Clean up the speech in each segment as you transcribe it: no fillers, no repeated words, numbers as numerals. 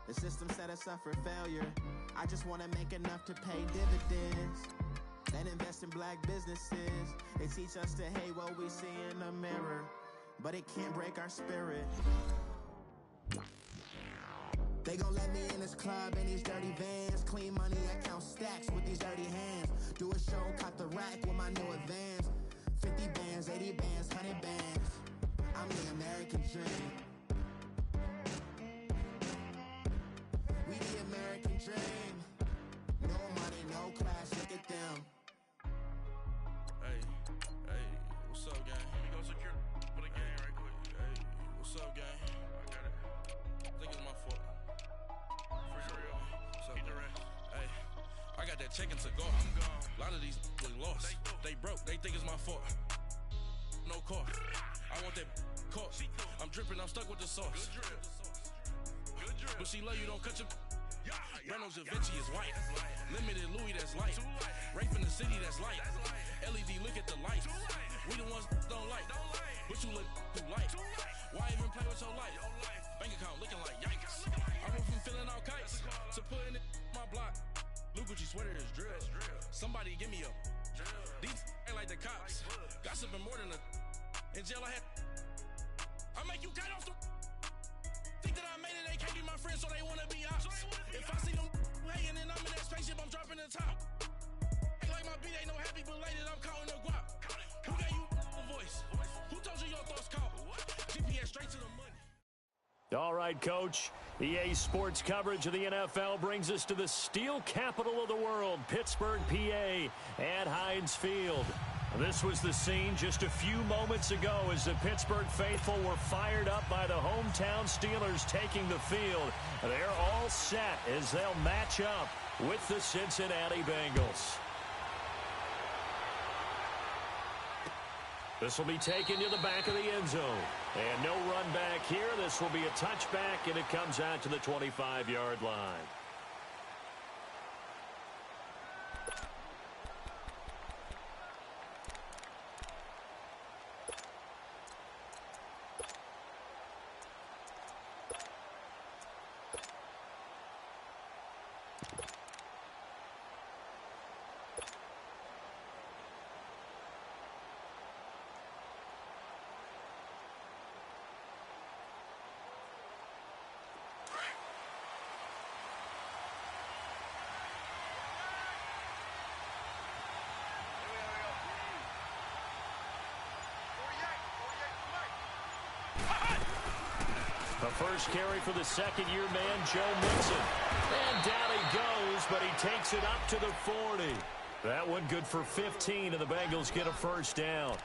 The system set us up for failure. I just want to make enough to pay dividends and invest in black businesses. They teach us to hate what we see in the mirror, but it can't break our spirit. They gon' let me in this club in these dirty vans. Clean money, I count stacks with these dirty hands. Do a show, cut the rack with my new advance. 50 bands, 80 bands, 100 bands. I'm the American dream. We the American dream. No money, no class, look at them. Hey, what's up, gang? Let me go secure for the game right quick. Hey, what's up, gang? I got it. I think it's my fault. For real. What's up, get the rest. Hey, I got that check-in to go. I'm gone. A lot of these look lost. They broke. They think it's my fault. No car. I want that caught. I'm dripping. I'm stuck with the sauce. Good drip. But she love you. Don't cut your. Reynolds Da Vinci is white. Limited Louis, that's light. Rape in the city, that's light. LED, look at the lights. We the ones don't like. But you look too light. Why even play with your life? Bank account looking like yikes. I went from filling out kites to putting it in my block. Blue Gucci sweater is drill. Somebody give me a. These ain't like the cops. Gossiping more than a. In jail I had. I make you cut off the. Think that I made it, they can't be my friends, so they wanna be ops. If I see them hating and I'm in that spaceship, I'm dropping the top. Ain't like my beat ain't no happy, but later I'm counting the guap. Who gave you a voice? Who told you your thoughts count? GPS straight to the money. All right, Coach. EA Sports coverage of the NFL brings us to the steel capital of the world, Pittsburgh, PA, at Heinz Field. This was the scene just a few moments ago as the Pittsburgh faithful were fired up by the hometown Steelers taking the field. They're all set as they'll match up with the Cincinnati Bengals. This will be taken to the back of the end zone. And no run back here. This will be a touchback, and it comes out to the 25-yard line. The first carry for the second-year man, Joe Mixon. And down he goes, but he takes it up to the 40. That one good for 15, and the Bengals get a first down.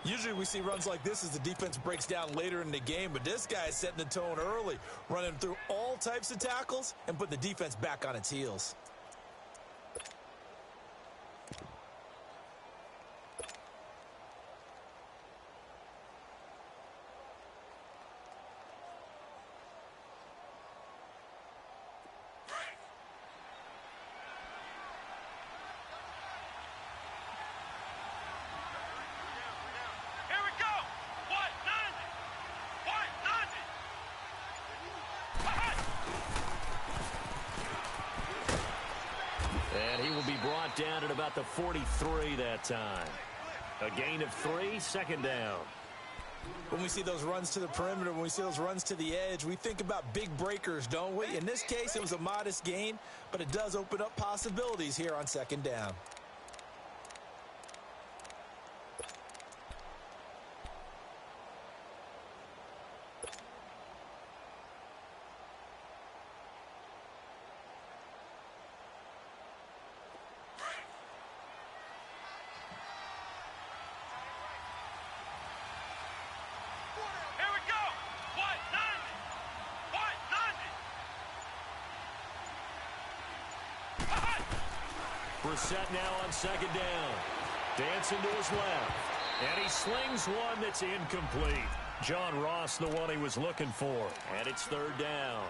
Usually we see runs like this as the defense breaks down later in the game, but this guy is setting the tone early, running through all types of tackles and put the defense back on its heels. And he will be brought down at about the 43 that time. A gain of 3, second down. When we see those runs to the perimeter, when we see those runs to the edge, we think about big breakers, don't we? In this case, it was a modest gain, but it does open up possibilities here on second down. Set now on second down. Dancing to his left. And he slings one that's incomplete. John Ross, the one he was looking for. And it's third down.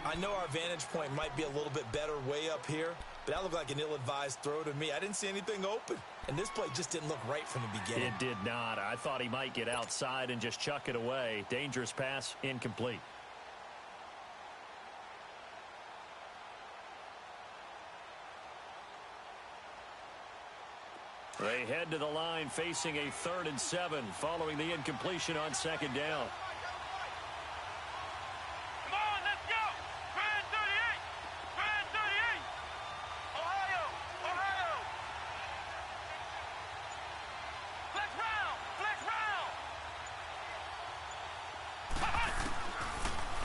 I know our vantage point might be a little bit better way up here, but that looked like an ill-advised throw to me. I didn't see anything open. And this play just didn't look right from the beginning. It did not. I thought he might get outside and just chuck it away. Dangerous pass, incomplete. They head to the line facing a 3rd and 7 following the incompletion on 2nd down. Come on, let's go! Grand 38! Grand 38! Ohio! Ohio! Flex round! Flex round!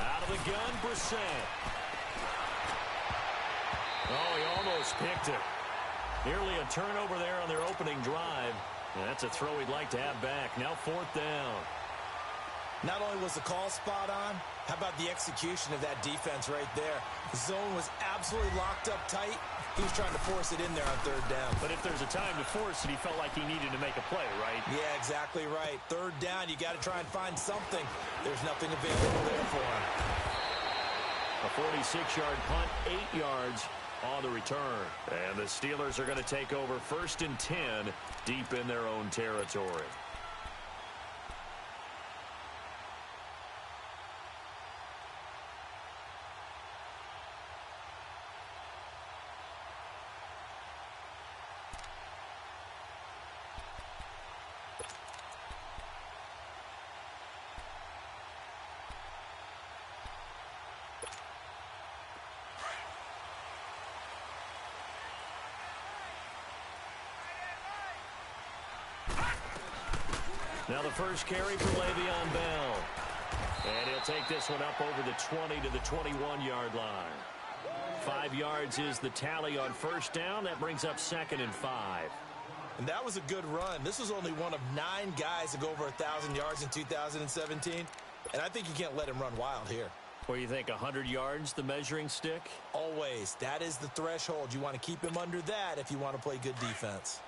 Out of the gun, Brissett. Oh, he almost picked it. Nearly a turnover there on their opening drive. And that's a throw he'd like to have back. Now 4th down. Not only was the call spot on, how about the execution of that defense right there? The zone was absolutely locked up tight. He was trying to force it in there on 3rd down. But if there's a time to force it, he felt like he needed to make a play, right? Yeah, exactly right. 3rd down, you got to try and find something. There's nothing available there for him. A 46-yard punt, 8 yards on the return. And the Steelers are going to take over 1st and 10 deep in their own territory. Now the first carry for Le'Veon Bell. And he'll take this one up over the 20 to the 21-yard line. 5 yards is the tally on 1st down. That brings up 2nd and 5. And that was a good run. This was only one of 9 guys to go over 1,000 yards in 2017. And I think you can't let him run wild here. What do you think, 100 yards, the measuring stick? Always. That is the threshold. You want to keep him under that if you want to play good defense.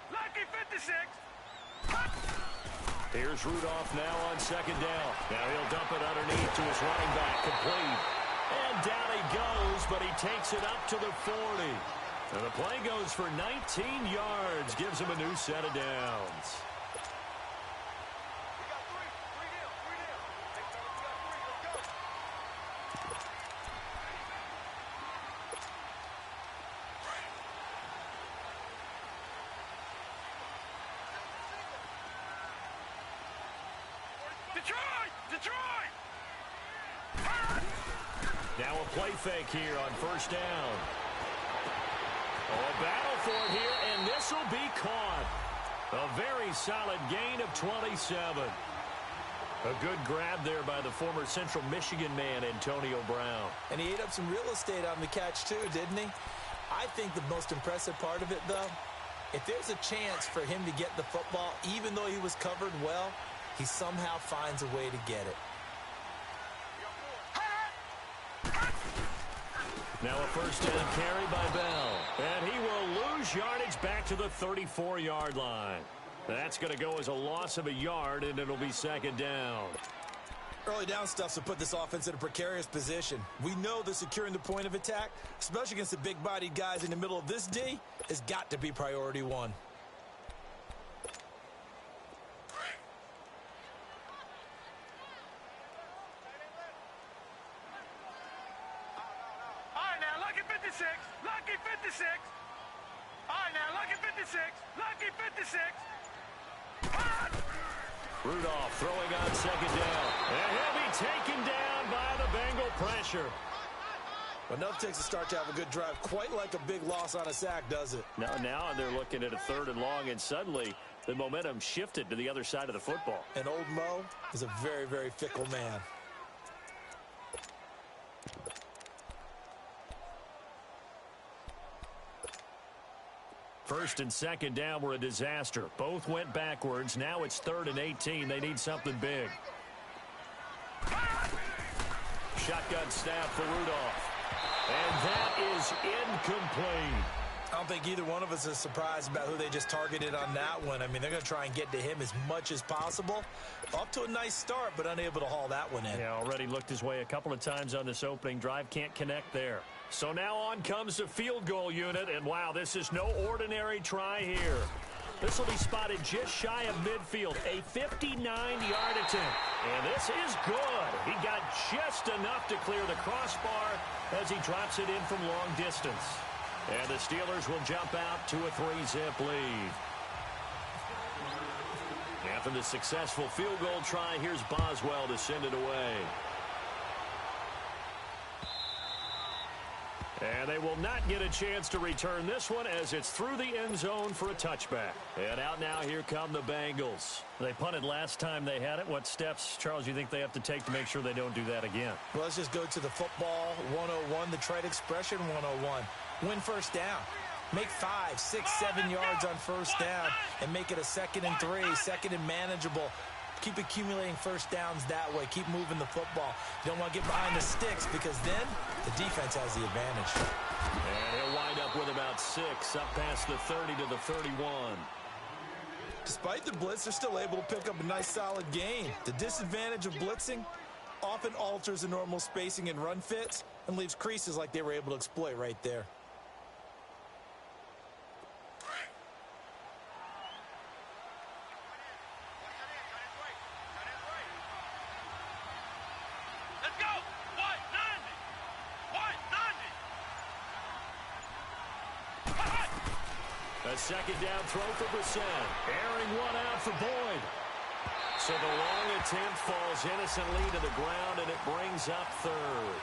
Lucky 56. Here's Rudolph now on 2nd down. Now he'll dump it underneath to his running back, complete. And down he goes, but he takes it up to the 40. And the play goes for 19 yards, gives him a new set of downs. Detroit! Now a play fake here on 1st down. Oh, a battle for it here, and this will be caught. A very solid gain of 27. A good grab there by the former Central Michigan man, Antonio Brown. And he ate up some real estate on the catch too, didn't he? I think the most impressive part of it, though, if there's a chance for him to get the football, even though he was covered well, he somehow finds a way to get it. Now a 1st down carry by Bell. And he will lose yardage back to the 34-yard line. That's going to go as a loss of a yard, and it'll be 2nd down. Early down stuff to put this offense in a precarious position. We know that securing the point of attack, especially against the big-bodied guys in the middle of this D, has got to be priority 1. Lucky 56. All right, now, lucky 56. Lucky 56. Rudolph throwing on 2nd down. And he'll be taken down by the Bengal pressure. Enough takes a start to have a good drive. Quite like a big loss on a sack, does it? Now they're looking at a 3rd and long, and suddenly the momentum shifted to the other side of the football. And old Mo is a very, very fickle man. First and 2nd down were a disaster. Both went backwards. Now it's 3rd and 18. They need something big. Shotgun snap for Rudolph. And that is incomplete. I don't think either one of us is surprised about who they just targeted on that one. I mean, they're going to try and get to him as much as possible. Off to a nice start, but unable to haul that one in. Yeah, already looked his way a couple of times on this opening drive. Can't connect there. So now on comes the field goal unit, and wow, this is no ordinary try here. This will be spotted just shy of midfield. A 59-yard attempt. And this is good. He got just enough to clear the crossbar as he drops it in from long distance. And the Steelers will jump out to a 3-zip lead. After the successful field goal try, here's Boswell to send it away. And they will not get a chance to return this one as it's through the end zone for a touchback. And out now, here come the Bengals. They punted last time they had it. What steps, Charles, you think they have to take to make sure they don't do that again? Well, let's just go to the football 101, the trade expression 101. Win first down. Make 5, 6, 7 yards on first down and make it a 2nd and 3, 2nd and manageable. Keep accumulating first downs that way. Keep moving the football. You don't want to get behind the sticks because then the defense has the advantage. And he'll wind up with about 6 up past the 30 to the 31. Despite the blitz, they're still able to pick up a nice solid gain. The disadvantage of blitzing often alters the normal spacing and run fits and leaves creases like they were able to exploit right there. A second down throw for Brissett. Airing one out for Boyd. So the long attempt falls innocently to the ground, and it brings up 3rd.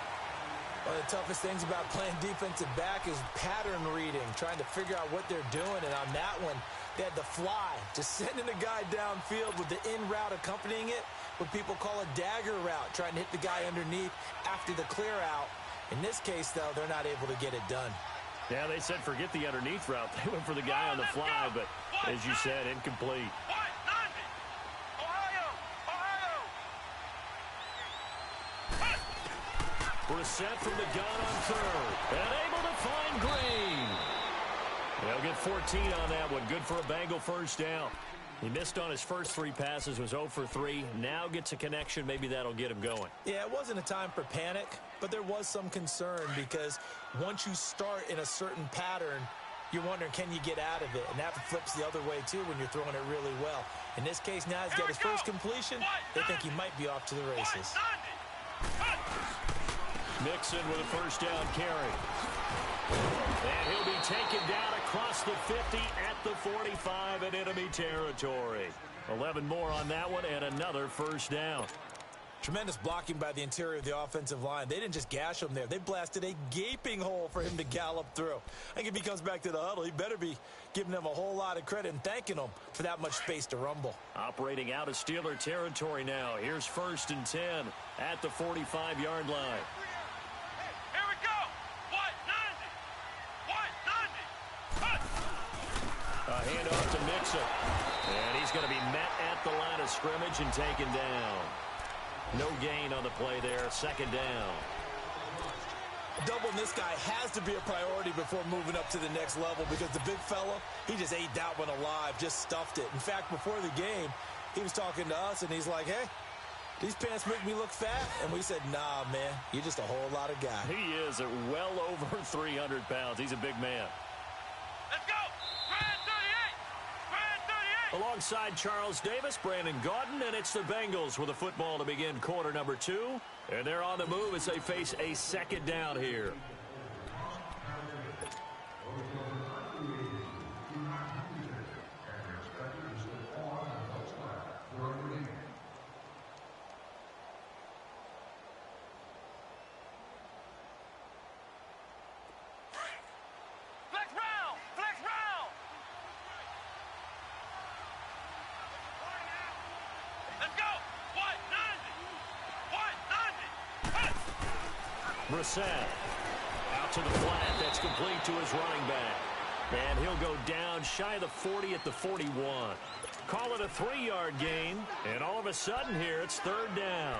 One of the toughest things about playing defensive back is pattern reading, trying to figure out what they're doing. And on that one, they had the fly, just sending a guy downfield with the in route accompanying it, what people call a dagger route, trying to hit the guy underneath after the clear out. In this case, though, they're not able to get it done. Yeah, they said forget the underneath route. They went for the guy on the fly, but as you said, incomplete. Brissett from the gun on 3rd. And able to find Green. They'll get 14 on that one. Good for a Bengal first down. He missed on his first 3 passes, was 0 for 3. Now gets a connection. Maybe that'll get him going. Yeah, it wasn't a time for panic, but there was some concern because once you start in a certain pattern, you're wondering, can you get out of it? And that flips the other way, too, when you're throwing it really well. In this case, now he's got his first completion. They think he might be off to the races. Mixon with a first down carry. And he'll be taken down across the 50 at the 45 in enemy territory. 11 more on that one and another first down. Tremendous blocking by the interior of the offensive line. They didn't just gash him there. They blasted a gaping hole for him to gallop through. I think if he comes back to the huddle, he better be giving them a whole lot of credit and thanking them for that much space to rumble. Operating out of Steeler territory now. Here's 1st and 10 at the 45-yard line. A handoff to Mixon. And he's going to be met at the line of scrimmage and taken down. No gain on the play there. 2nd down. Doubling this guy has to be a priority before moving up to the next level because the big fella, he just ate that one alive, just stuffed it. In fact, before the game, he was talking to us, and he's like, hey, these pants make me look fat. And we said, nah, man, you're just a whole lot of guy. He is at well over 300 pounds. He's a big man. Let's go! Alongside Charles Davis, Brandon Gaudin, and it's the Bengals with the football to begin quarter number 2. And they're on the move as they face a 2nd down here. Brissett out to the flat. That's complete to his running back. And he'll go down shy of the 40 at the 41. Call it a 3-yard gain. And all of a sudden here, it's 3rd down.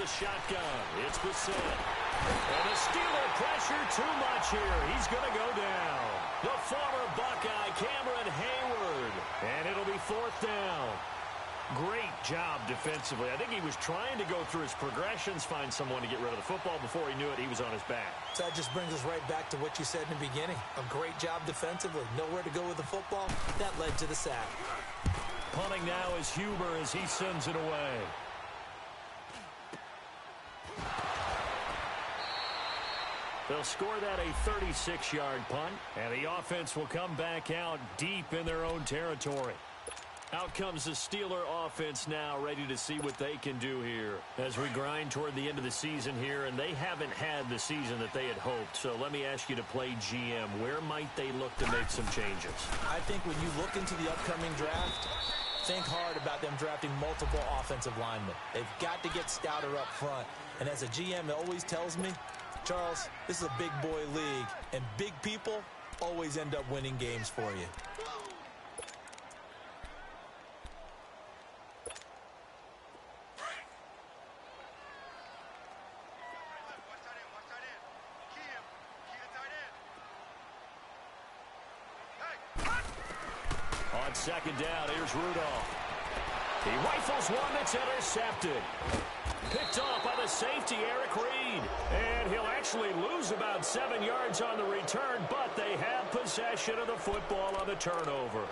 the shotgun. It's Bissett. And the Steeler pressure too much here. He's going to go down. The former Buckeye, Cameron Hayward. And it'll be 4th down. Great job defensively. I think he was trying to go through his progressions, find someone to get rid of the football. Before he knew it, he was on his back. So that just brings us right back to what you said in the beginning. A great job defensively. Nowhere to go with the football. That led to the sack. Punting now is Huber as he sends it away. They'll score that a 36-yard punt, and the offense will come back out deep in their own territory. Out comes the Steeler offense now, ready to see what they can do here as we grind toward the end of the season here, and they haven't had the season that they had hoped. So let me ask you to play GM. Where might they look to make some changes? I think when you look into the upcoming draft, think hard about them drafting multiple offensive linemen. They've got to get stouter up front. And as a GM, it always tells me, Charles, this is a big boy league, and big people always end up winning games for you. On 2nd down, here's Rudolph. He rifles one that's intercepted. Picked off by the safety, Eric Reed. And he'll actually lose about 7 yards on the return, but they have possession of the football on the turnover.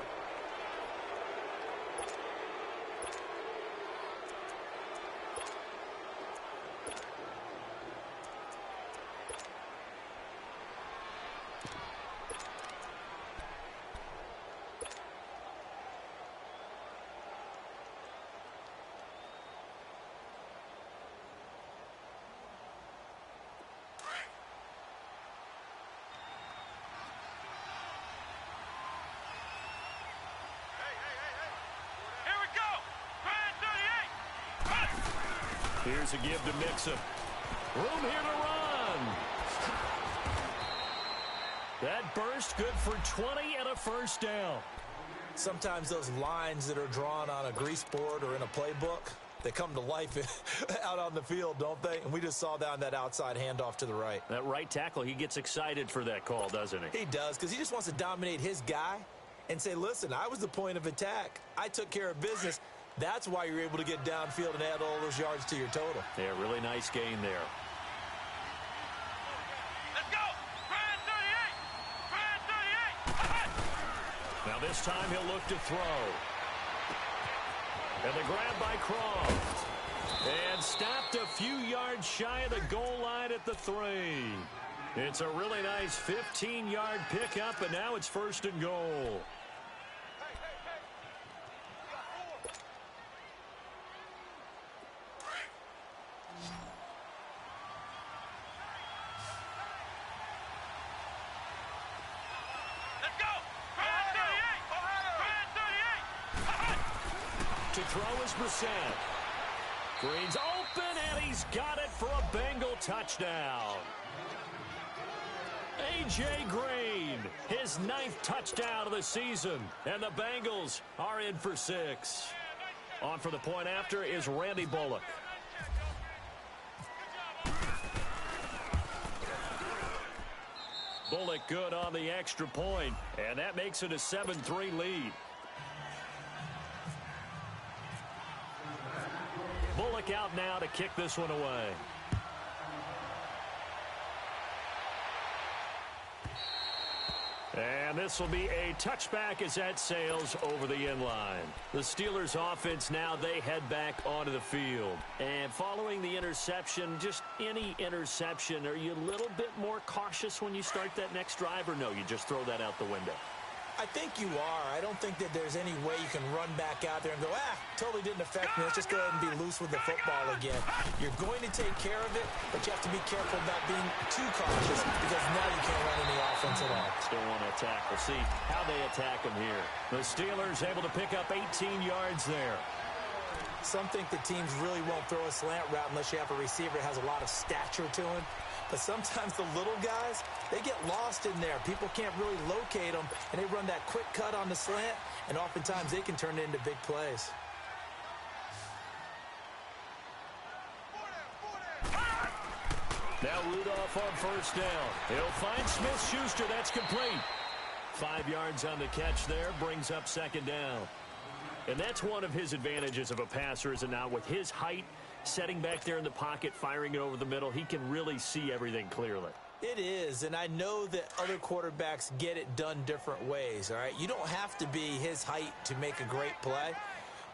Here's a give to Mixon. Room here to run. That burst good for 20 and a 1st down. Sometimes those lines that are drawn on a grease board or in a playbook, they come to life out on the field, don't they? And we just saw that on that outside handoff to the right. That right tackle, he gets excited for that call, doesn't he? He does, because he just wants to dominate his guy and say, listen, I was the point of attack. I took care of business. That's why you're able to get downfield and add all those yards to your total. Yeah, really nice gain there. Let's go! Brian 38! Brian 38! Now this time he'll look to throw. And the grab by Croft. And stopped a few yards shy of the goal line at the 3. It's a really nice 15-yard pickup, and now it's 1st and goal. To throw is Brissett. Green's open, and he's got it for a Bengal touchdown. A.J. Green, his 9th touchdown of the season, and the Bengals are in for 6. On for the point after is Randy Bullock. Bullock good on the extra point, and that makes it a 7-3 lead. Bullock out now to kick this one away. And this will be a touchback as that sails over the end line. The Steelers offense now, they head back onto the field. And following the interception, just any interception, are you a little bit more cautious when you start that next drive, or no, you just throw that out the window? I think you are. I don't think that there's any way you can run back out there and go, totally didn't affect me. Let's just go ahead and be loose with the football again. You're going to take care of it, but you have to be careful about being too cautious because now you can't run any offense at all. Still want to attack. We'll see how they attack them here. The Steelers able to pick up 18 yards there. Some think the teams really won't throw a slant route unless you have a receiver that has a lot of stature to him. But sometimes the little guys, they get lost in there. People can't really locate them, and they run that quick cut on the slant, and oftentimes they can turn it into big plays. Now Rudolph on first down. He'll find Smith-Schuster. That's complete. 5 yards on the catch there, brings up second down. And that's one of his advantages of a passer, is it not? With his height, setting back there in the pocket, firing it over the middle, he can really see everything clearly. It is, and I know that other quarterbacks get it done different ways, all right? You don't have to be his height to make a great play,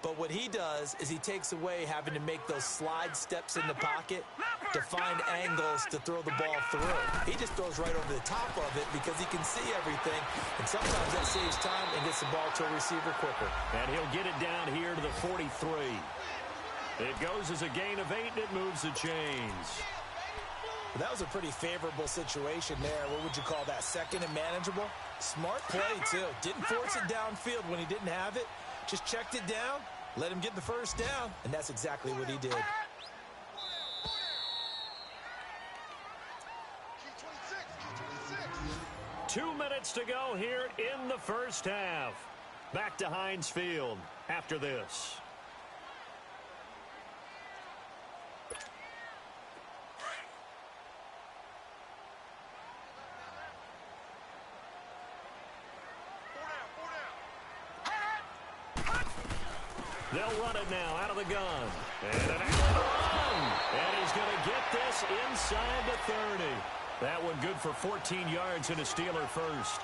but what he does is he takes away having to make those slide steps in the pocket to find angles to throw the ball through. He just throws right over the top of it because he can see everything, and sometimes that saves time and gets the ball to a receiver quicker. And he'll get it down here to the 43. It goes as a gain of 8, and it moves the chains. Well, that was a pretty favorable situation there. What would you call that? Second and manageable? Smart play, too. Didn't force it downfield when he didn't have it. Just checked it down, let him get the first down, and that's exactly what he did. Two minutes to go here in the first half. Back to Heinz Field after this. They'll run it now out of the gun. And an run. And he's going to get this inside the 30. That one good for 14 yards and a Steeler first.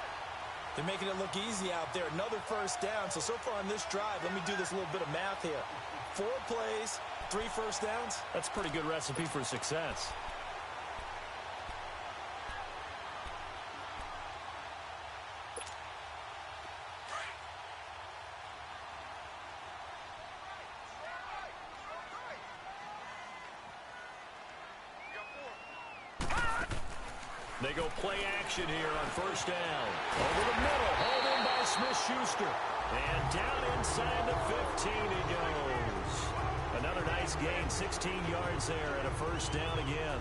They're making it look easy out there. Another first down. So far on this drive, let me do this little bit of math here. 4 plays, 3 first downs. That's a pretty good recipe for success. They go play action here on first down. Over the middle, hauled in by Smith-Schuster. And down inside the 15 he goes. Another nice gain, 16 yards there and a first down again.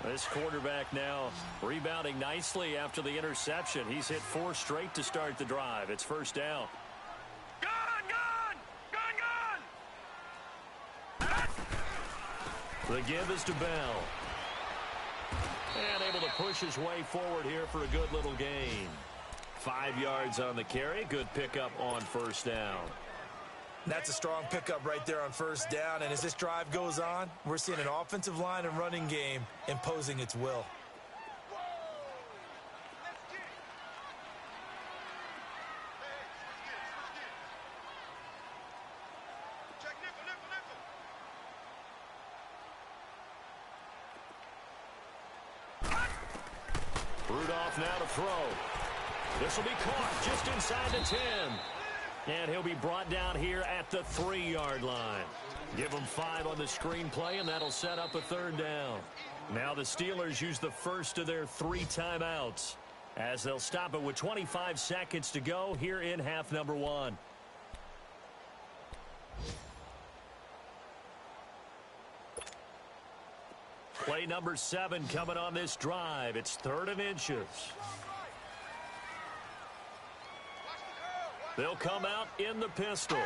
This quarterback now rebounding nicely after the interception. He's hit 4 straight to start the drive. It's first down. The give is to Bell. And able to push his way forward here for a good little gain. 5 yards on the carry. Good pickup on first down. That's a strong pickup right there on first down. And as this drive goes on, we're seeing an offensive line and running game imposing its will. Rudolph now to throw. This will be caught just inside the 10. And he'll be brought down here at the 3-yard line. Give him 5 on the screenplay, and that'll set up a third down. Now the Steelers use the first of their 3 timeouts as they'll stop it with 25 seconds to go here in half number 1. Play number 7 coming on this drive. It's 3rd and inches. They'll come out in the pistol.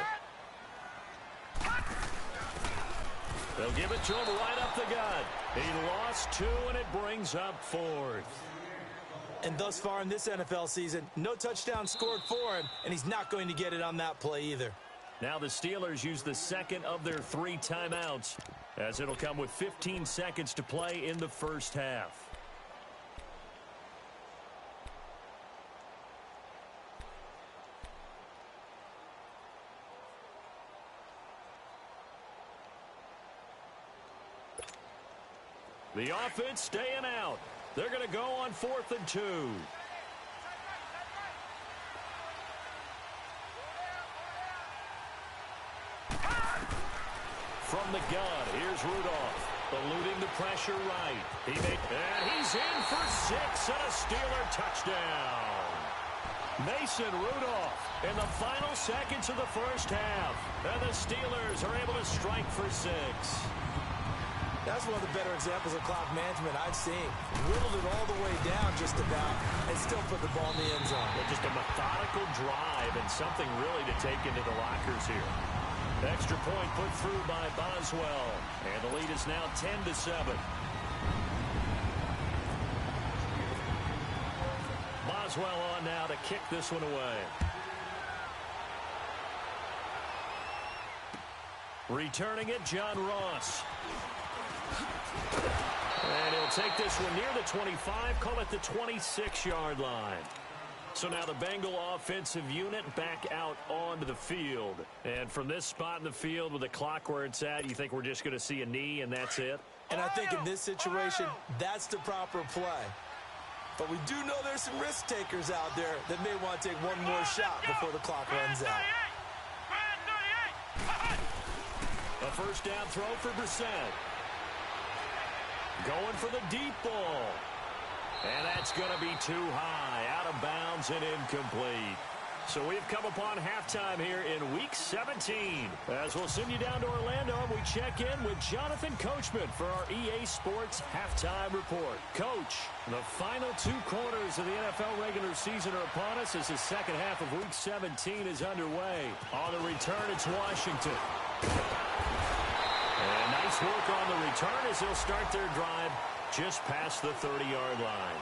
They'll give it to him right up the gut. He lost 2, and it brings up 4th. And thus far in this NFL season, no touchdown scored for him, and he's not going to get it on that play either. Now the Steelers use the second of their 3 timeouts, as it'll come with 15 seconds to play in the first half. The offense staying out. They're going to go on 4th and 2. From the gun, here's Rudolph. Eluding the pressure right. And he's in for 6 and a Steeler touchdown. Mason Rudolph in the final seconds of the first half. And the Steelers are able to strike for 6. That's one of the better examples of clock management I've seen. Whittled it all the way down just about and still put the ball in the end zone. Well, just a methodical drive and something really to take into the lockers here. Extra point put through by Boswell. And the lead is now 10-7. Boswell on now to kick this one away. Returning it, John Ross. And he'll take this one near the 25, call it the 26-yard line. So now the Bengal offensive unit back out onto the field. And from this spot in the field with the clock where it's at, you think we're just going to see a knee and that's it? And I think in this situation, that's the proper play. But we do know there's some risk takers out there that may want to take one more shot before the clock runs out. A first down throw for Brissett. Going for the deep ball. And that's going to be too high, out of bounds and incomplete. So we've come upon halftime here in Week 17. As we'll send you down to Orlando, and we check in with Jonathan Coachman for our EA Sports Halftime Report. Coach, the final 2 quarters of the NFL regular season are upon us as the second half of Week 17 is underway. On the return, it's Washington. And nice work on the return as they'll start their drive just past the 30-yard line.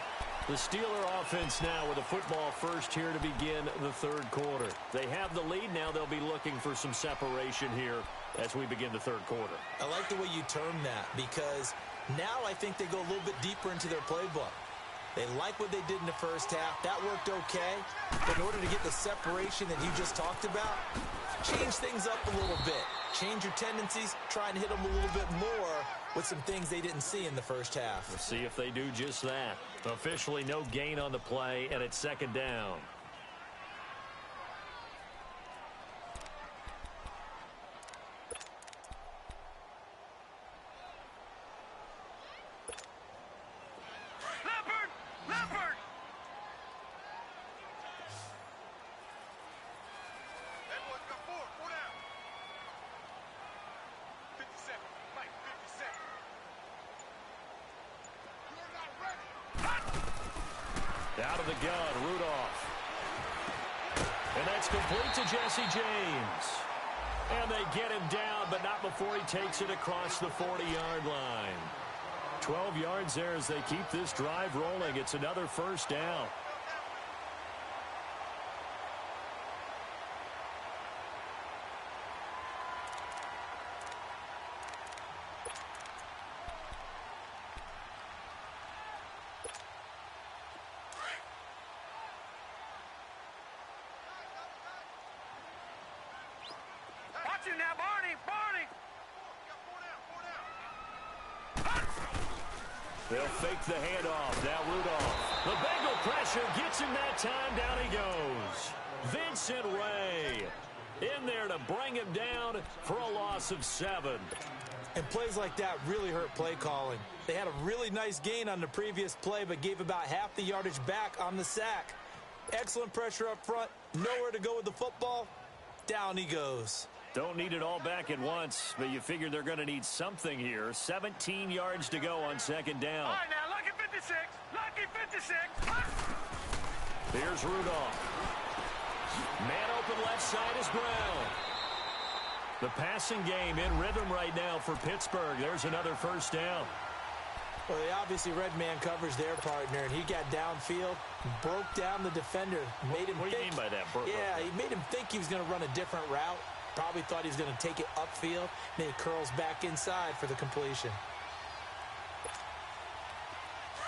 The Steeler offense now with a football first here to begin the third quarter. They have the lead now. They'll be looking for some separation here as we begin the third quarter. I like the way you term that because now I think they go a little bit deeper into their playbook. They like what they did in the first half. That worked okay. But in order to get the separation that you just talked about, change things up a little bit. Change your tendencies. Try and hit them a little bit more with some things they didn't see in the first half. We'll see if they do just that. Officially no gain on the play, and it's second down. Out of the gun, Rudolph. And that's complete to Jesse James. And they get him down, but not before he takes it across the 40-yard line. 12 yards there as they keep this drive rolling. It's another first down. Now, Barney! They'll fake the handoff. Now Rudolph. The Bengal pressure gets him that time. Down he goes. Vincent Ray in there to bring him down for a loss of 7. And plays like that really hurt play calling. They had a really nice gain on the previous play, but gave about half the yardage back on the sack. Excellent pressure up front. Nowhere to go with the football. Down he goes. Don't need it all back at once, but you figure they're going to need something here. 17 yards to go on second down. All right, now, lucky 56. Lucky 56. Here's Rudolph. Man open left side is Brown. The passing game in rhythm right now for Pittsburgh. There's another first down. Well, they obviously red man covers their partner, and he got downfield, broke down the defender, made him What do you mean by that? Yeah, he made him think he was going to run a different route. Probably thought he was going to take it upfield. Then he curls back inside for the completion.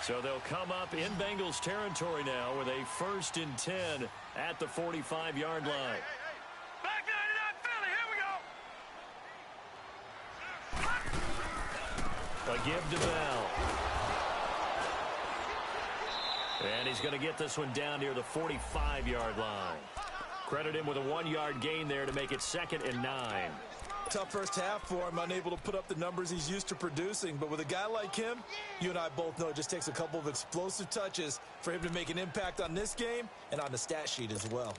So they'll come up in Bengals territory now with a 1st and 10 at the 45-yard line. Back 99 Philly, here we go. A give to Bell. And he's going to get this one down near the 45-yard line. Credit him with a 1-yard gain there to make it 2nd and 9. Tough first half for him, unable to put up the numbers he's used to producing. But with a guy like him, you and I both know it just takes a couple of explosive touches for him to make an impact on this game and on the stat sheet as well.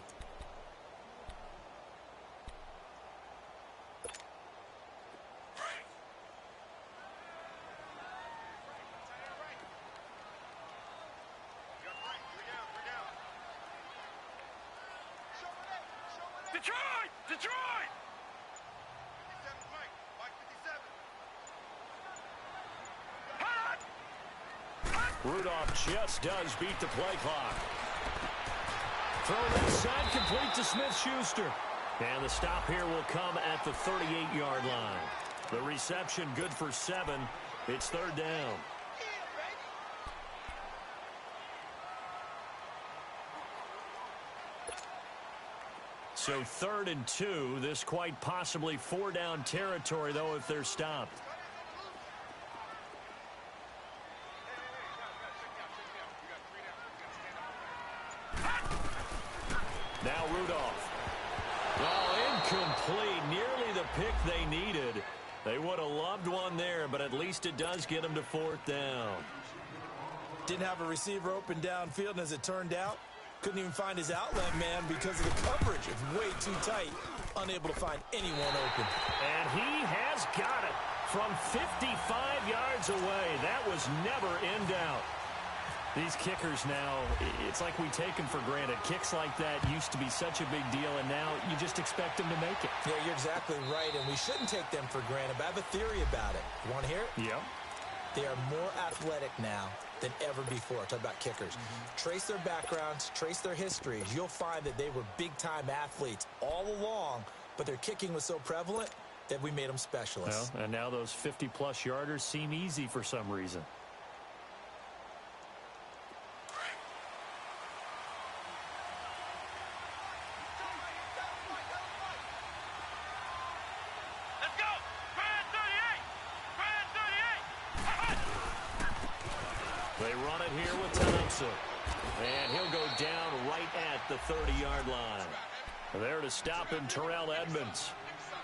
Detroit! Detroit! Rudolph just does beat the play clock. Throw inside, complete to Smith-Schuster. And the stop here will come at the 38-yard line. The reception good for 7. It's third down. So 3rd and 2. This quite possibly 4-down territory, though, if they're stopped. Now Rudolph. Well, incomplete. Nearly the pick they needed. They would have loved one there, but at least it does get them to 4th down. Didn't have a receiver open downfield, and as it turned out, couldn't even find his outlet man because of the coverage. It's way too tight. Unable to find anyone open. And he has got it from 55 yards away. That was never in doubt. These kickers now, it's like we take them for granted. Kicks like that used to be such a big deal, and now you just expect them to make it. Yeah, you're exactly right, and we shouldn't take them for granted, but I have a theory about it. You want to hear it? Yeah. They are more athletic now than ever before. Talk about kickers. Trace their backgrounds, trace their histories. You'll find that they were big-time athletes all along, but their kicking was so prevalent that we made them specialists. Well, and now those 50-plus yarders seem easy for some reason. And he'll go down right at the 30-yard line. There to stop him, Terrell Edmonds.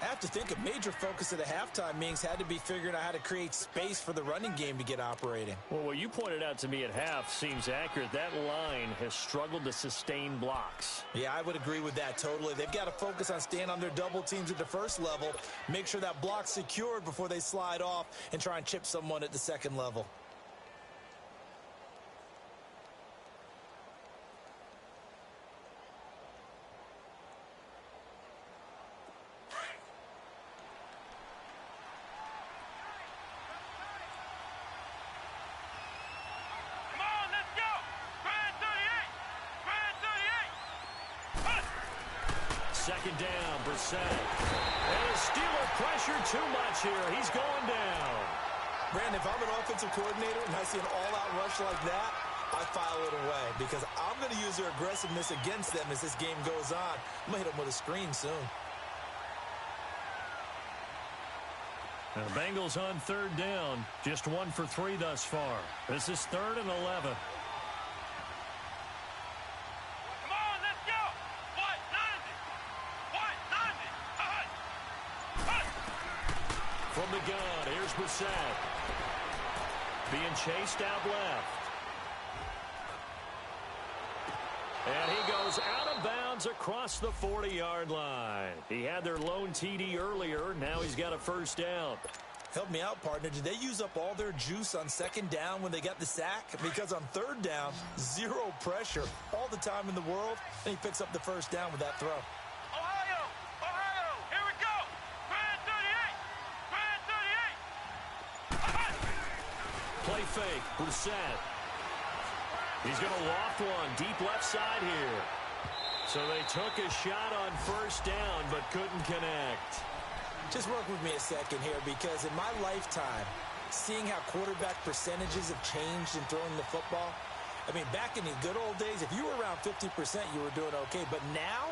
I have to think a major focus of the halftime meetings had to be figuring out how to create space for the running game to get operating. Well, what you pointed out to me at half seems accurate. That line has struggled to sustain blocks. Yeah, I would agree with that totally. They've got to focus on staying on their double teams at the first level, make sure that block's secured before they slide off and try and chip someone at the second level. Second down, Brissett. And a Steeler pressure too much here. He's going down. Brandon, if I'm an offensive coordinator and I see an all-out rush like that, I file it away because I'm going to use their aggressiveness against them as this game goes on. I'm going to hit them with a screen soon. And the Bengals on third down. Just 1 for 3 thus far. This is 3rd and 11. From the gun, here's Brissett. Being chased out left. And he goes out of bounds across the 40-yard line. He had their lone TD earlier. Now he's got a first down. Help me out, partner. Did they use up all their juice on second down when they got the sack? Because on third down, zero pressure all the time in the world, and he picks up the first down with that throw. Play fake, Brissett. He's going to loft one deep left side here. So they took a shot on first down but couldn't connect. Just work with me a second here because in my lifetime, seeing how quarterback percentages have changed in throwing the football, I mean, back in the good old days, if you were around 50%, you were doing okay. But now,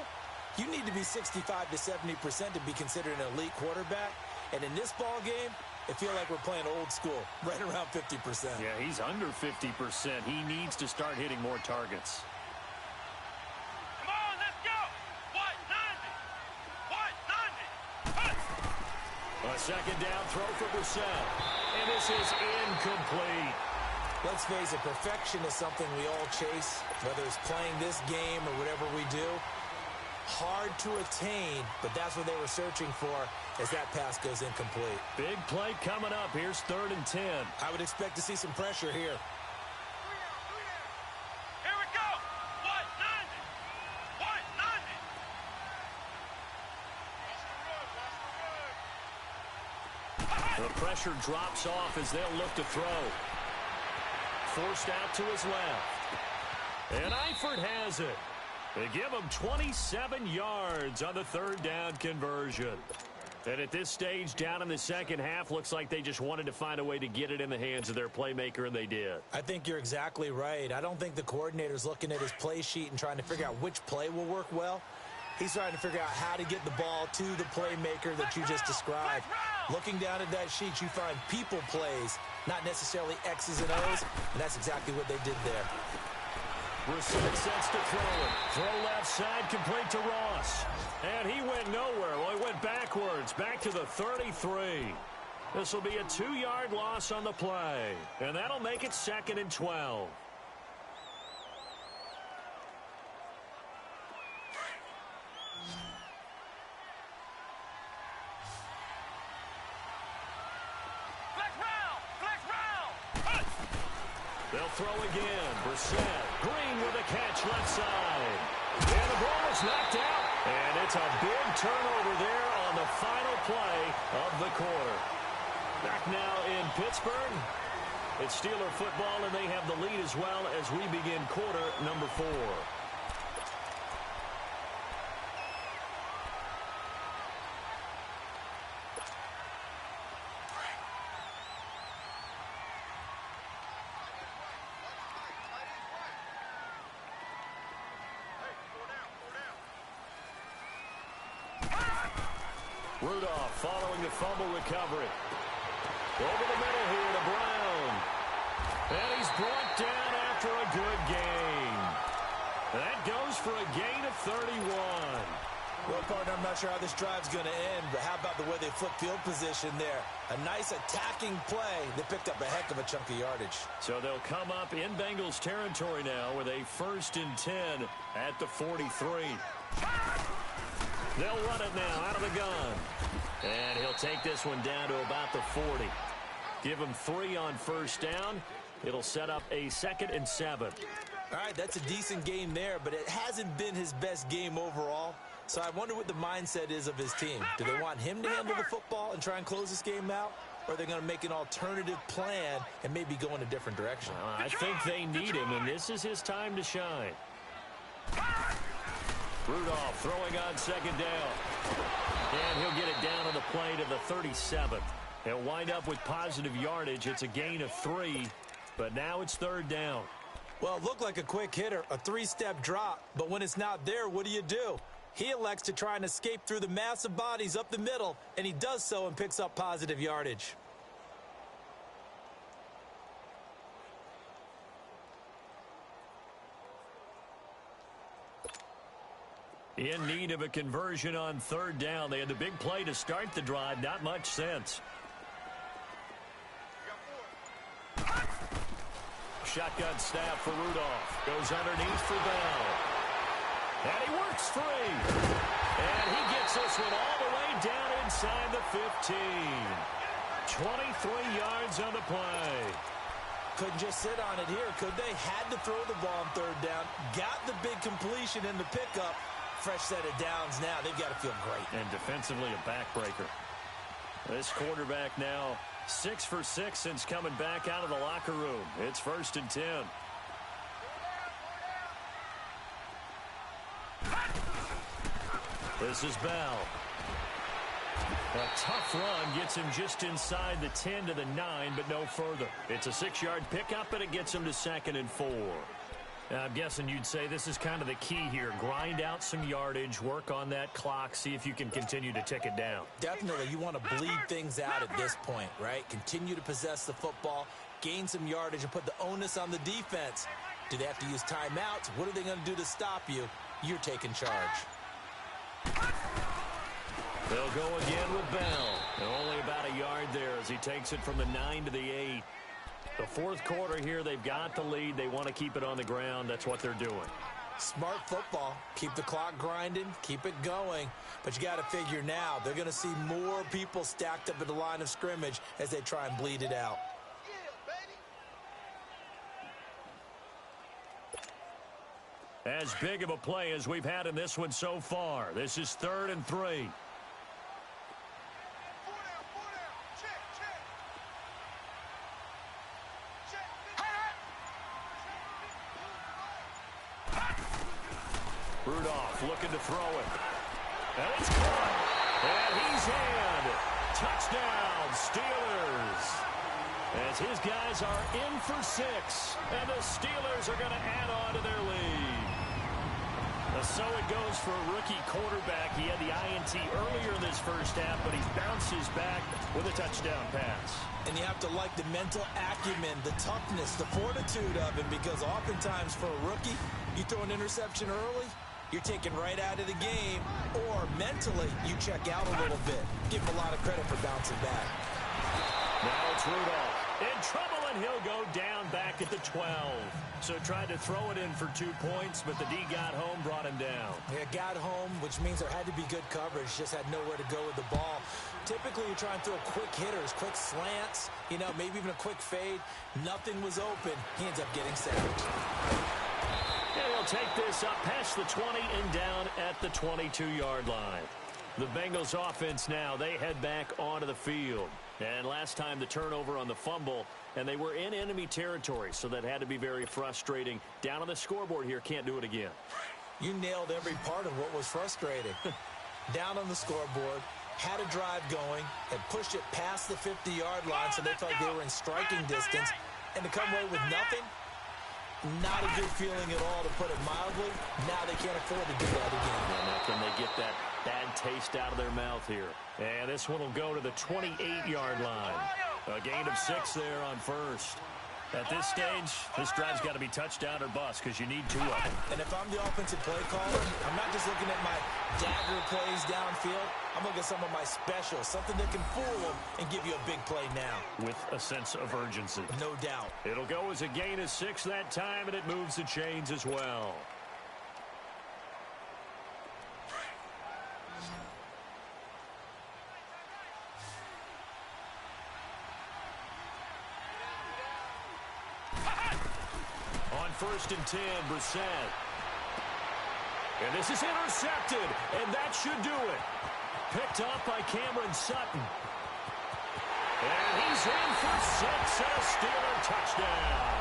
you need to be 65 to 70% to be considered an elite quarterback. And in this ball game, I feel like we're playing old school, right around 50%. Yeah, he's under 50%. He needs to start hitting more targets. Come on, let's go! 190! 190! A second down throw for Brissett. And this is incomplete. Let's face it, perfection is something we all chase, whether it's playing this game or whatever we do. Hard to attain, but that's what they were searching for as that pass goes incomplete. Big play coming up. Here's 3rd and 10. I would expect to see some pressure here. Here we go! 190! 190! The pressure drops off as they'll look to throw. Forced out to his left. And Eifert has it. They give him 27 yards on the third down conversion. And at this stage, down in the second half, looks like they just wanted to find a way to get it in the hands of their playmaker, and they did. I think you're exactly right. I don't think the coordinator's looking at his play sheet and trying to figure out which play will work well. He's trying to figure out how to get the ball to the playmaker that you just described. Looking down at that sheet, you find people plays, not necessarily X's and O's, and that's exactly what they did there. Brissett sets to throw it. Throw left side, complete to Ross. And he went nowhere. Well, he went backwards, back to the 33. This will be a 2-yard loss on the play. And that'll make it 2nd and 12. They'll throw again. Brissett. Green with a catch left side. And the ball is knocked out. And it's a big turnover there on the final play of the quarter. Back now in Pittsburgh. It's Steeler football, and they have the lead as well as we begin quarter number 4. Rudolph following the fumble recovery. Over the middle here to Brown. And he's brought down after a good gain. That goes for a gain of 31. Well, partner, I'm not sure how this drive's going to end, but how about the way they flip field position there? A nice attacking play. They picked up a heck of a chunk of yardage. So they'll come up in Bengals territory now with a 1st and 10 at the 43. They'll run it now out of the gun. And he'll take this one down to about the 40. Give him 3 on first down. It'll set up a 2nd and 7. All right, that's a decent game there, but it hasn't been his best game overall. So I wonder what the mindset is of his team. Do they want him to handle the football and try and close this game out? Or are they going to make an alternative plan and maybe go in a different direction? I think they need him, and this is his time to shine. Rudolph throwing on 2nd down. And he'll get it down on the play to the 37th. He'll wind up with positive yardage. It's a gain of 3, but now it's 3rd down. Well, it looked like a quick hitter, a 3-step drop, but when it's not there, what do? He elects to try and escape through the massive bodies up the middle, and he does so and picks up positive yardage. In need of a conversion on 3rd down. They had the big play to start the drive. Not much sense. Shotgun snap for Rudolph. Goes underneath for Bell. And he works free. And he gets this one all the way down inside the 15. 23 yards on the play. Couldn't just sit on it here, could they? Had to throw the ball on 3rd down. Got the big completion in the pickup. Fresh set of downs now. They've got to feel great. And defensively, a backbreaker. This quarterback now 6 for 6 since coming back out of the locker room. It's 1st and 10. This is Bell. A tough run gets him just inside the 10 to the 9, but no further. It's a 6-yard pickup, and it gets him to 2nd and 4. I'm guessing you'd say this is kind of the key here. Grind out some yardage, work on that clock, see if you can continue to tick it down. Definitely. You want to bleed things out at this point, right? Continue to possess the football, gain some yardage, and put the onus on the defense. Do they have to use timeouts? What are they going to do to stop you? You're taking charge. They'll go again with Bell. Only about a yard there as he takes it from the 9 to the 8. The 4th quarter here, they've got the lead. They want to keep it on the ground. That's what they're doing. Smart football. Keep the clock grinding. Keep it going. But you got to figure now, they're going to see more people stacked up at the line of scrimmage as they try and bleed it out. As big of a play as we've had in this one so far. This is 3rd and 3. looking to throw it. And it's caught. And he's in. Touchdown, Steelers. As his guys are in for 6. And the Steelers are going to add on to their lead. So it goes for a rookie quarterback. He had the INT earlier in this first half, but he bounces back with a touchdown pass. And you have to like the mental acumen, the toughness, the fortitude of him, because oftentimes for a rookie, you throw an interception early, you're taken right out of the game, or mentally you check out a little bit. Give him a lot of credit for bouncing back. Now it's Rudolph in trouble, and he'll go down back at the 12. So tried to throw it in for 2 points, but the D got home, brought him down. Yeah, got home, which means there had to be good coverage. Just had nowhere to go with the ball. Typically, you try and throw quick hitters, quick slants, maybe even a quick fade. Nothing was open. He ends up getting sacked. And he'll take this up past the 20 and down at the 22-yard line. The Bengals offense now, they head back onto the field. And last time the turnover on the fumble, and they were in enemy territory, so that had to be very frustrating. Down on the scoreboard here, can't do it again. You nailed every part of what was frustrating. Down on the scoreboard, had a drive going, and pushed it past the 50-yard line, so they felt like they were in striking distance. And to come away with nothing, not a good feeling at all, to put it mildly. Now they can't afford to do that again. And now can they get that bad taste out of their mouth here? And this one will go to the 28-yard line. A gain of 6 there on first. At this stage, this drive's got to be touchdown or bust, because you need 2 of them. And if I'm the offensive play caller, I'm not just looking at my dagger plays downfield. I'm looking at some of my specials, something that can fool them and give you a big play now. With a sense of urgency. No doubt. It'll go as a gain of 6 that time, and it moves the chains as well. First and 10, Brissett. And this is intercepted, and that should do it. Picked up by Cameron Sutton. And he's in for 6 and a Steeler touchdown.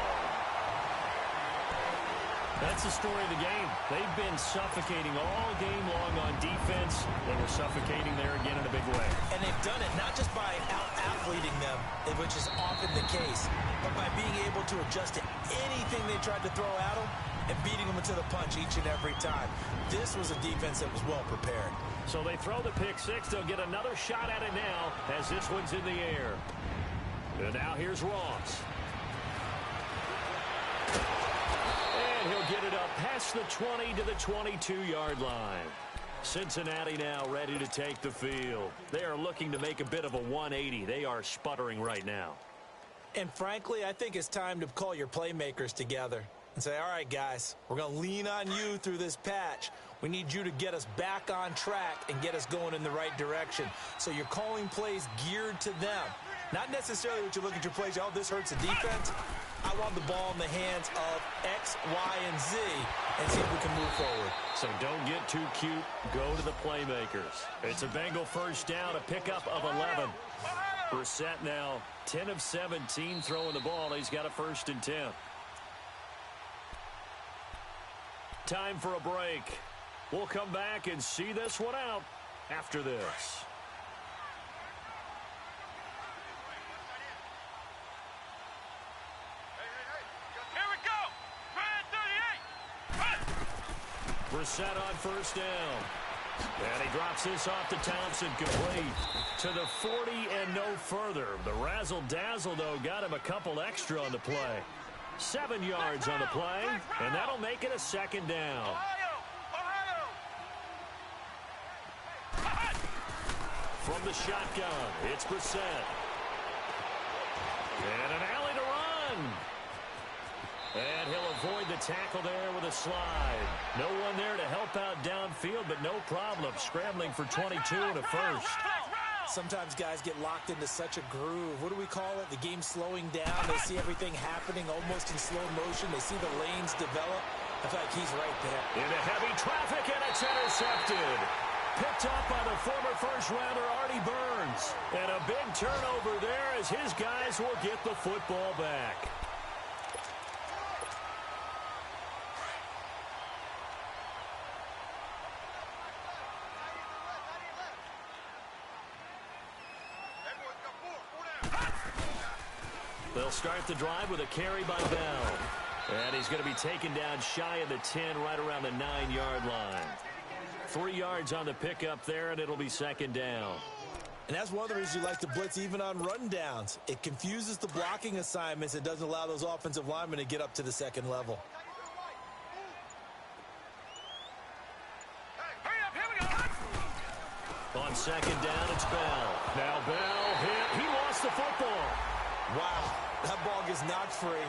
That's the story of the game. They've been suffocating all game long on defense. They were suffocating there again in a big way. And they've done it not just by out-athleting them, which is often the case, but by being able to adjust to anything they tried to throw at them and beating them into the punch each and every time. This was a defense that was well prepared. So they throw the pick 6. They'll get another shot at it now as this one's in the air. And now here's Ross. And he'll get it up past the 20 to the 22-yard line. Cincinnati now ready to take the field. They are looking to make a bit of a 180. They are sputtering right now. And frankly, I think it's time to call your playmakers together and say, all right, guys, we're going to lean on you through this patch. We need you to get us back on track and get us going in the right direction. So you're calling plays geared to them. Not necessarily what you look at your plays, oh, this hurts the defense. I want the ball in the hands of X, Y, and Z and see if we can move forward. So don't get too cute. Go to the playmakers. It's a Bengal first down, a pickup of 11. Brissett now 10 of 17 throwing the ball. He's got a first and 10. Time for a break. We'll come back and see this one out after this. Brissett on first down. And he drops this off to Thompson, complete to the 40 and no further. The razzle-dazzle, though, got him a couple extra on the play. 7 yards on the play, and that'll make it a second down. From the shotgun, it's Brissett. And an alley to run. And he'll avoid the tackle there with a slide. No one there to help out downfield, but no problem. Scrambling for 22 and a first. Sometimes guys get locked into such a groove. What do we call it? The game slowing down. They see everything happening almost in slow motion. They see the lanes develop. I feel like he's right there. Into heavy traffic, and it's intercepted. Picked up by the former first-rounder Artie Burns. And a big turnover there as his guys will get the football back. They'll start the drive with a carry by Bell. And he's going to be taken down shy of the 10, right around the 9-yard line. 3 yards on the pickup there, and it'll be second down. And that's one of the reasons you like to blitz even on rundowns. It confuses the blocking assignments. It doesn't allow those offensive linemen to get up to the second level. On second down, it's Bell. Now Bell hit. He lost the football. Wow, that ball gets knocked free,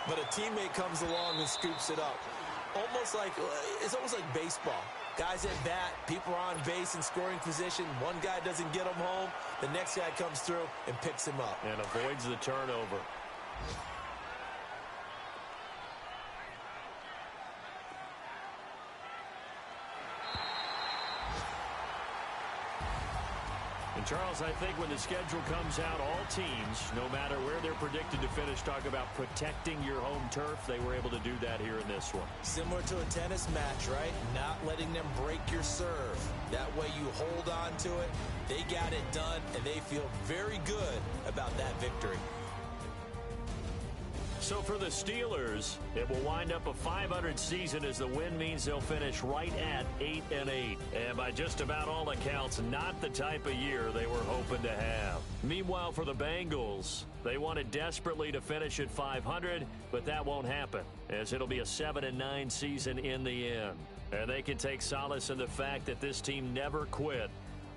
but a teammate comes along and scoops it up. It's almost like baseball. Guys at bat, people are on base in scoring position. One guy doesn't get him home. The next guy comes through and picks him up. And avoids the turnover. And Charles, I think when the schedule comes out, all teams, no matter where they're predicted to finish, talk about protecting your home turf. They were able to do that here in this one. Similar to a tennis match, right? Not letting them break your serve. That way you hold on to it. They got it done, and they feel very good about that victory. So for the Steelers, it will wind up a .500 season as the win means they'll finish right at 8-8. And by just about all accounts, not the type of year they were hoping to have. Meanwhile, for the Bengals, they wanted desperately to finish at .500, but that won't happen, as it'll be a 7-9 season in the end. And they can take solace in the fact that this team never quit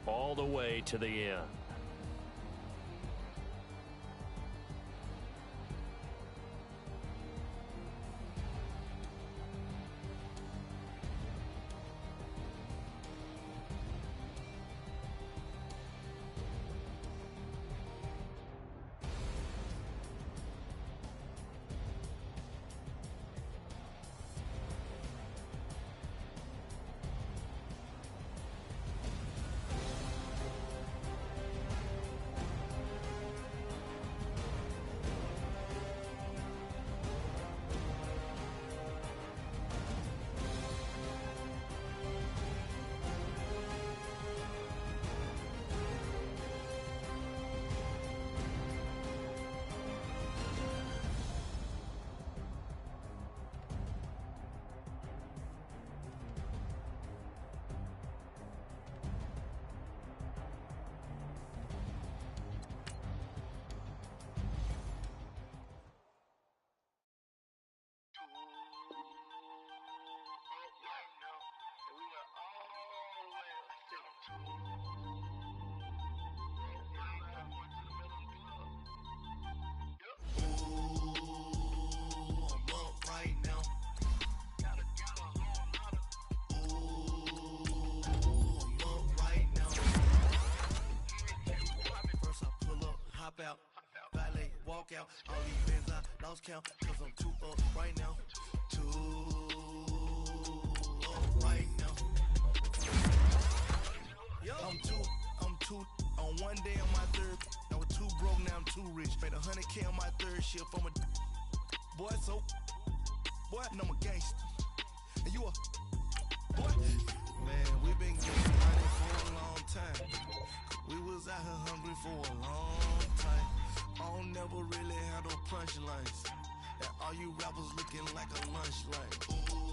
all the way to the end. Out, valet, walk out, all these bins I lost count, cause I'm too up right now, too up right now. I'm too, on one day on my third, I was too broke, now I'm too rich, made 100K on my third shift, I'm a boy, and I'm a gangster, and you a, boy, man, we been getting money for a long time. We was out here hungry for a long time. I don't never really have no punchlines. And all you rappers looking like a lunch line. Ooh.